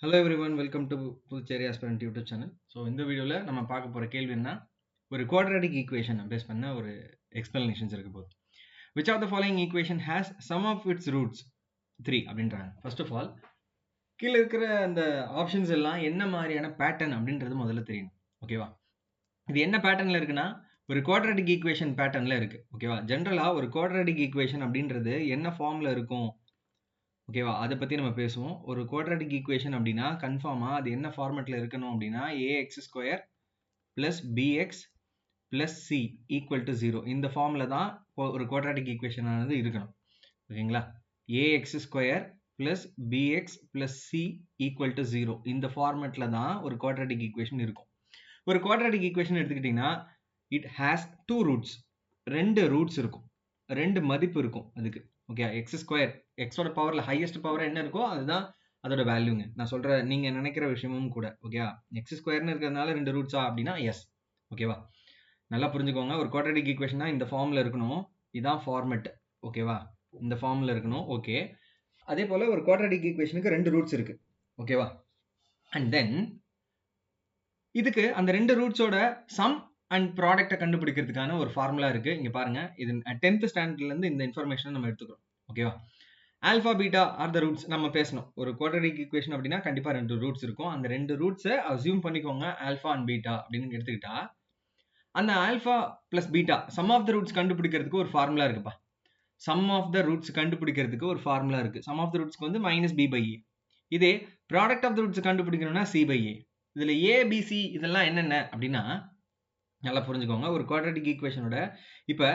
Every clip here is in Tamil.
Hello everyone, welcome to Puducherry aspirant YouTube channel. So இந்த வீடியோவில் நம்ம பார்க்க போகிற கேள்வி என்ன, ஒரு குவாட்ராட்டிக் ஈக்குவேஷன் பேஸ் பண்ண ஒரு எக்ஸ்பிளனேஷன்ஸ் இருக்க போகுது. Which of the following equation has sum of its roots 3 அப்படின்றாங்க. ஃபர்ஸ்ட் ஆஃப் ஆல் கீழே இருக்கிற அந்த ஆப்ஷன்ஸ் எல்லாம் என்ன மாதிரியான பேட்டர்ன் அப்படின்றது முதல்ல தெரியணும். ஓகேவா? இது என்ன பேட்டர்னில் இருக்குன்னா, ஒரு குவாட்ராட்டிக் ஈக்குவேஷன் பேட்டர்னில் இருக்குது. ஓகேவா? ஜென்ரலாக ஒரு குவாட்ராட்டிக் ஈக்குவேஷன் அப்படின்றது என்ன ஃபார்மில் இருக்கும், ஓகேவா? அதை பற்றி நம்ம பேசுவோம். ஒரு குவாட்ராட்டிக் ஈக்குவேஷன் அப்படின்னா கன்ஃபார்மாக அது என்ன ஃபார்மேட்டில் இருக்கணும் அப்படின்னா ax² + bx + c = 0. இந்த ஃபார்மில் தான் ஒரு குவாட்ராட்டிக் ஈக்குவேஷன் ஆனது இருக்கணும். ஓகேங்களா? ax² + bx + c = 0. இந்த ஃபார்மேட்டில் தான் ஒரு குவாட்ராட்டிக் ஈக்குவேஷன் இருக்கும். ஒரு குவாட்ராட்டிக் ஈக்குவேஷன் எடுத்துக்கிட்டிங்கன்னா இட் ஹேஸ் 2 ரூட்ஸ். 2 ரூட்ஸ் இருக்கும், 2 மதிப்பு இருக்கும் அதுக்கு. ஓகே, x², எக்ஸோட பவரில் ஹையஸ்ட் பவர் என்ன இருக்கோ அதுதான் அதோட வேல்யூங்க. நான் சொல்கிற நீங்கள் நினைக்கிற விஷயமும் கூட. ஓகேவா? x² இருக்கிறதுனால 2 ரூட்ஸா அப்படின்னா எஸ். ஓகேவா? நல்லா புரிஞ்சுக்கோங்க. ஒரு குவாட்ராட்டிக் ஈக்குவேஷனா இந்த ஃபார்மில் இருக்கணும். இதான் ஃபார்மெட். ஓகேவா? இந்த ஃபார்மில் இருக்கணும். ஓகே, அதே போல் ஒரு குவாட்ராட்டிக் ஈக்குவேஷனுக்கு 2 ரூட்ஸ் இருக்குது. ஓகேவா? அண்ட் தென் இதுக்கு அந்த 2 ரூட்ஸோட சம் அண்ட் ப்ராடக்ட்டை கண்டுபிடிக்கிறதுக்கான ஒரு ஃபார்முலா இருக்குது. இங்கே பாருங்கள், இது 10th ஸ்டாண்டர்ட்லேருந்து இந்த இன்ஃபர்மேஷனை நம்ம எடுத்துக்கிறோம். ஓகேவா? Alpha beta R the roots நம்ம பேசணும். ஒரு குவாட்ராட்டிக் ஈக்குவேஷன் அப்படின்னா கண்டிப்பாக 2 ரூட்ஸ் இருக்கும். அந்த 2 ரூட்ஸை அசியூம் பண்ணிக்கோங்க ஆல்ஃபா அண்ட் பீட்டா அப்படின்னு எடுத்துக்கிட்டா, அந்த alpha plus beta sum of the roots கண்டுபிடிக்கிறதுக்கு ஒரு ஃபார்முலா இருக்குப்பா. சம் ஆஃப் த ரூட்ஸ் கண்டுபிடிக்கிறதுக்கு ஒரு ஃபார்முலா இருக்குது. சம் ஆஃப் த ரூட்ஸ்க்கு வந்து -b/a. இதே ப்ராடக்ட் ஆஃப் த ரூட்ஸ் கண்டுபிடிக்கணும்னா c/a. இதில் ஏபிசி இதெல்லாம் என்னென்ன அப்படின்னா நல்லா புரிஞ்சுக்கோங்க. ஒரு குவாட்ராட்டிக் ஈக்குவேஷனோட இப்போ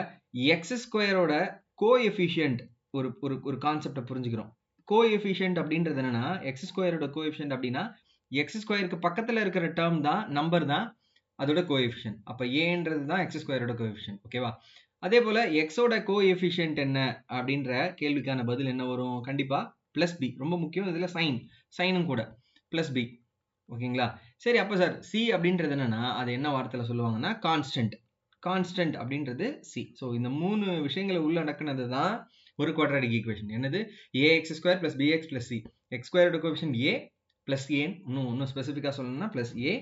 x²ஓட கோஎஃபிஷியன்ட் ஒரு ஒரு ஒரு கான்செப்டை புரிஞ்சுக்கிறோம். கோஎஃபிஷியன்ட் அப்படின்றது என்னன்னா x²ஓட கோஎஃபிஷியன்ட் அப்படின்னா x²க்கு பக்கத்தில் இருக்கிற டேர்ம் தான், நம்பர் தான் அதோட கோஎஃபிஷியன்ட். அப்போ ஏன்றது தான் x²ஓட கோஎஃபிஷியன்ட். ஓகேவா? அதே போல் எக்ஸோட கோஎஃபிஷியன்ட் என்ன அப்படின்ற கேள்விக்கான பதில் என்ன வரும்? கண்டிப்பாக +b. ரொம்ப முக்கியம் இதில் சைனும் கூட +b. ஓகேங்களா? சரி, அப்போ சார் சி அப்படின்றது என்னன்னா அது என்ன வார்த்தையில் சொல்லுவாங்கன்னா கான்ஸ்டன்ட் அப்படின்றது சி. ஸோ இந்த 3 விஷயங்களை உள்ளடக்குனது தான் ஒரு குவாட்ராட்டிக் ஈக்குவேஷன். என்னது? ax² + bx + c. x² coefficient a + a. இன்னும் ஸ்பெசிஃபிக்காக சொல்லணும்னா +a.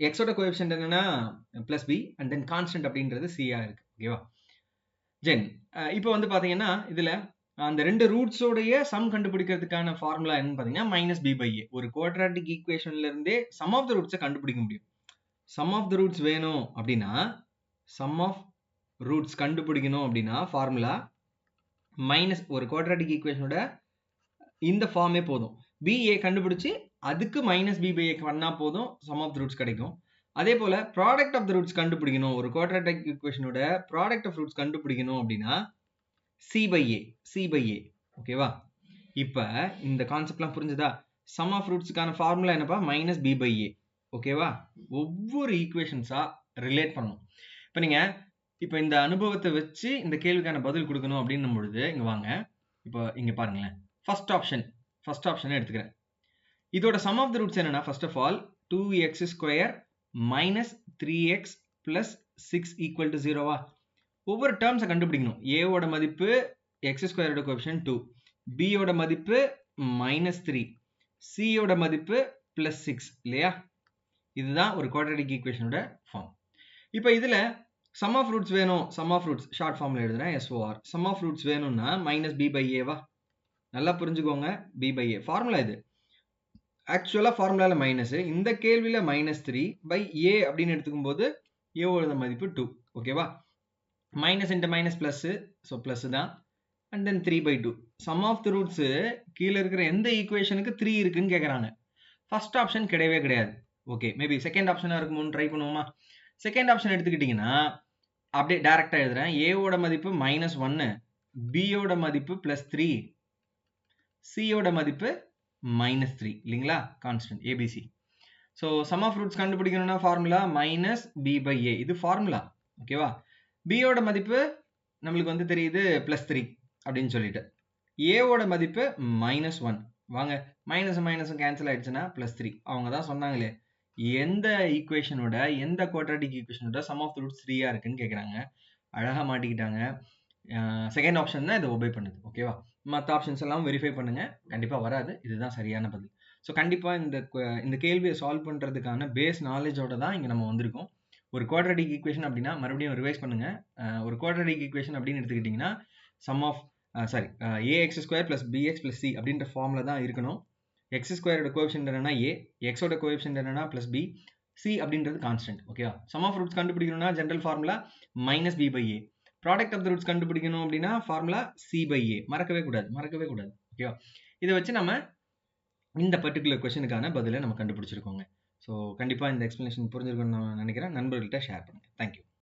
எக்ஸோட கோஎஃபிஷியன்ட் என்னன்னா +b அண்ட் தென் கான்ஸ்டன்ட் அப்படின்றது c-ஆ இருக்கு. ஓகேவா? இப்போ வந்து பார்த்தீங்கன்னா இதில் அந்த 2 ரூட்ஸோடைய சம் கண்டுபிடிக்கிறதுக்கான ஃபார்முலா என்னன்னு பார்த்தீங்கன்னா -b/a. ஒரு குவாட்ராட்டிக் ஈக்குவேஷன்ல இருந்தே சம் ஆஃப் த ரூட்ஸை கண்டுபிடிக்க முடியும். சம் ஆஃப் த ரூட்ஸ் வேணும் அப்படின்னா, சம் ஆஃப் ரூட்ஸ் கண்டுபிடிக்கணும் அப்படின்னா ஃபார்முலா ஒரு குவாட்ராட்டிக் ஈக்குவேஷனோட இந்த ஃபார்மே போதும். ba கண்டுபிடிச்சி அதுக்கு -b/a பண்ணா போதும், சம் ஆஃப் த ரூட்ஸ் கிடைக்கும். அதே போல ப்ராடக்ட் ஆஃப் த ரூட்ஸ் கண்டுபிடிக்கணும், ஒரு குவாட்ராட்டிக் ஈக்குவேஷனோட ப்ராடக்ட் ஆஃப் ரூட்ஸ் கண்டுபிடிக்கணும் அப்படின்னா c/a. ஓகேவா? இப்போ இந்த கான்செப்ட்லாம் புரிஞ்சுதா? சம் ஆஃப் ரூட்ஸுக்கான ஃபார்முலா என்னப்பா? -b/a. ஓகேவா? ஒவ்வொரு ஈக்குவேஷன்ஸாக ரிலேட் பண்ணணும். இப்போ நீங்கள் இப்போ இந்த அனுபவத்தை வச்சு இந்த கேள்விக்கான பதில் கொடுக்கணும் அப்படின்னும் பொழுது இங்கே வாங்க. இப்போ இங்கே பாருங்களேன். ஃபர்ஸ்ட் ஆப்ஷனை எடுத்துக்கிறேன். இதோட சம் ஆஃப் த ரூட்ஸ் என்னன்னா, first of all 2x² - 3x + 6 = 0வா? ஒவ்வொரு டேர்ம்ஸை கண்டுபிடிக்கணும். ஏவோட மதிப்பு x²ஓட கோஎஃபிஷியன்ட் 2, பியோட மதிப்பு -3, சியோட மதிப்பு +6 இல்லையா? இதுதான் ஒரு குவாட்ராட்டிக் ஈக்குவேஷனோட ஃபார்ம். இப்போ இதில் சம் ஆஃப் ரூட்ஸ் வேணும். சம் ஆஃப் ரூட்ஸ் ஷார்ட் ஃபார்மில் எழுதுறேன், SOR. சம் ஆஃப் ரூட்ஸ் வேணும்னா -b/a-வா? நல்லா புரிஞ்சுக்கோங்க. b/a ஃபார்முலா இது. ஆக்சுவலாக ஃபார்முலாவில் மைனஸ், இந்த கேள்வியில் -3/a அப்படின்னு எடுத்துக்கும் போது ஏவோட மதிப்பு 2. ஓகேவா? Minus into minus plus, so plus தான். And then 3/2. Sum of the roots கீழே இருக்கிற எந்த ஈக்குவேஷனுக்கு 3 இருக்குன்னு கேட்குறாங்க. ஃபர்ஸ்ட் ஆப்ஷன் கிடையவே கிடையாது. ஓகே, மேபி செகண்ட் ஆப்ஷனாக இருக்குமோன்னு ட்ரை பண்ணுவோமா? செகண்ட் ஆப்ஷன் எடுத்துக்கிட்டிங்கன்னா அப்படியே டேரெக்டாக எழுதுறேன். ஏவோட மதிப்பு -1, பியோட மதிப்பு +3, சியோட மதிப்பு -3 இல்லைங்களா? Constant ABC. So sum of roots கண்டுபிடிக்கணும்னா ஃபார்முலா -b/a. இது ஃபார்முலா. ஓகேவா? பியோட மதிப்பு நம்மளுக்கு வந்து தெரியுது +3 அப்படின்னு சொல்லிட்டு. ஏவோட மதிப்பு -1. வாங்க, மைனஸும் கேன்சல் ஆயிடுச்சுன்னா +3. அவங்க தான் சொன்னாங்களே, எந்த ஈக்குவேஷனோட எந்த குவாட்ராட்டிக் ஈக்குவேஷனோட சம் ஆஃப் த ரூட்ஸ் 3-ஆ இருக்குன்னு கேட்குறாங்க. அழகாக மாட்டிக்கிட்டாங்க. செகண்ட் ஆப்ஷன் தான் இதை ஒபே பண்ணுது. ஓகேவா? மற்ற ஆப்ஷன்ஸ் எல்லாம் வெரிஃபை பண்ணுங்க, கண்டிப்பாக வராது. இதுதான் சரியான பதில். ஸோ கண்டிப்பாக இந்த கேள்வியை சால்வ் பண்ணுறதுக்கான பேஸ் நாலேஜோட தான் இங்கே நம்ம வந்திருக்கோம். ஒரு குவாட்ரடிக் ஈக்குவேஷன் அப்படின்னா மறுபடியும் ரிவைஸ் பண்ணுங்க. ஒரு குவாட்ரடிக் ஈக்குவேஷன் அப்படின்னு எடுத்துக்கிட்டிங்கன்னா sum of a x square plus b x plus c அப்படின்ற ஃபார்மில் தான் இருக்கணும். எக்ஸ் ஸ்கொயரோட கோஎஃபிஷியன்ட் என்னன்னா ஏ, எக்ஸோட கோஎஃபிஷியன்ட் என்னன்னா ப்ளஸ் பி, சி அப்படின்றது கான்ஸ்டன்ட். ஓகேவா? சம் ஆஃப் ரூட்ஸ் கண்டுபிடிக்கணும்னா general formula minus B by A. Product of the roots கண்டுபிடிக்கணும் அப்படின்னா ஃபார்முலா சி பை ஏ. மறக்கவே கூடாது. ஓகேவா? இதை வச்சு நம்ம இந்த பர்டிகுலர் கொஸ்டினுக்கான பதிலை நம்ம கண்டுபிடிச்சிருக்கோங்க. ஸோ கண்டிப்பாக இந்த எக்ஸ்ப்ளனேஷன் புரிஞ்சிருக்கும்னு நான் நினைக்கிறேன். நண்பர்கள்ட்ட ஷேர் பண்ணுங்கள். தேங்க்யூ.